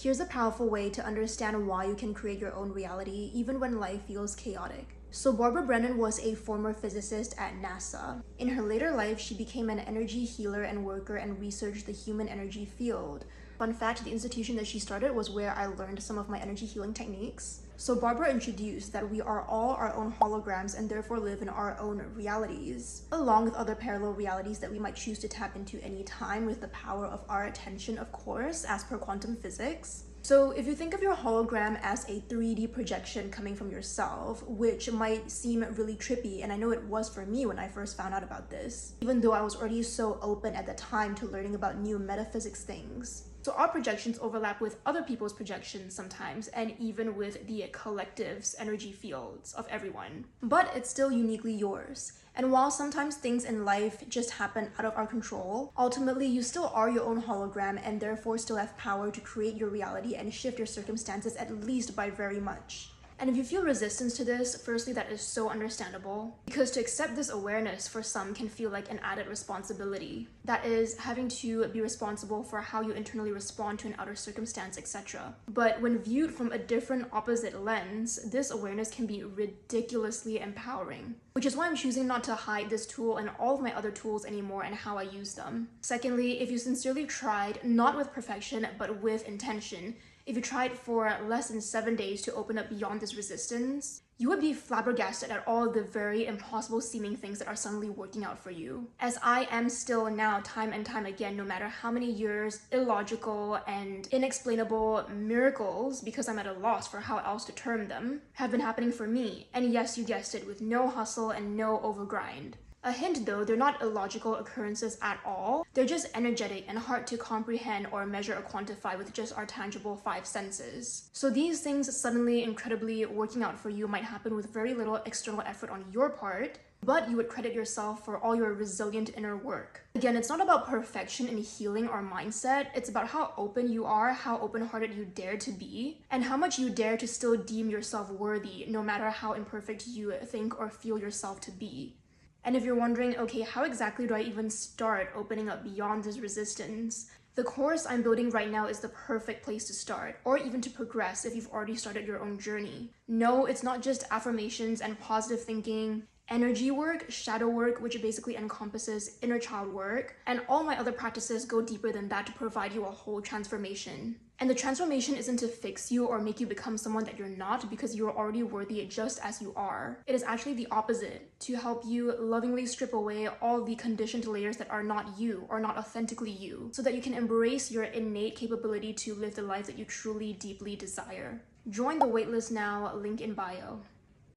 Here's a powerful way to understand why you can create your own reality even when life feels chaotic. So Barbara Brennan was a former physicist at NASA. In her later life, she became an energy healer and worker and researched the human energy field. Fun fact, the institution that she started was where I learned some of my energy healing techniques. So Barbara introduced that we are all our own holograms and therefore live in our own realities, along with other parallel realities that we might choose to tap into any time with the power of our attention, of course, as per quantum physics. So if you think of your hologram as a 3D projection coming from yourself, which might seem really trippy, and I know it was for me when I first found out about this, even though I was already so open at the time to learning about new metaphysics things. So our projections overlap with other people's projections sometimes, and even with the collective's energy fields of everyone. But it's still uniquely yours. And while sometimes things in life just happen out of our control, ultimately you still are your own hologram and therefore still have power to create your reality and shift your circumstances at least by very much. And if you feel resistance to this, firstly, that is so understandable, because to accept this awareness for some can feel like an added responsibility. That is, having to be responsible for how you internally respond to an outer circumstance, etc. But when viewed from a different opposite lens, this awareness can be ridiculously empowering, which is why I'm choosing not to hide this tool and all of my other tools anymore and how I use them. Secondly, if you sincerely tried, not with perfection, but with intention, if you tried for less than 7 days to open up beyond this resistance, you would be flabbergasted at all the very impossible seeming things that are suddenly working out for you. As I am still now, time and time again, no matter how many years, illogical and inexplainable miracles, because I'm at a loss for how else to term them, have been happening for me. And yes, you guessed it, with no hustle and no overgrind. A hint though, they're not illogical occurrences at all. They're just energetic and hard to comprehend or measure or quantify with just our tangible 5 senses. So these things suddenly incredibly working out for you might happen with very little external effort on your part, but you would credit yourself for all your resilient inner work. Again, it's not about perfection in healing or mindset. It's about how open you are, how open-hearted you dare to be, and how much you dare to still deem yourself worthy, no matter how imperfect you think or feel yourself to be. And if you're wondering, okay, how exactly do I even start opening up beyond this resistance? The course I'm building right now is the perfect place to start, or even to progress if you've already started your own journey. No, it's not just affirmations and positive thinking, energy work, shadow work, which basically encompasses inner child work, and all my other practices go deeper than that to provide you a whole transformation. And the transformation isn't to fix you or make you become someone that you're not, because you're already worthy just as you are. It is actually the opposite, to help you lovingly strip away all the conditioned layers that are not you or not authentically you, so that you can embrace your innate capability to live the life that you truly deeply desire. Join the waitlist now, link in bio.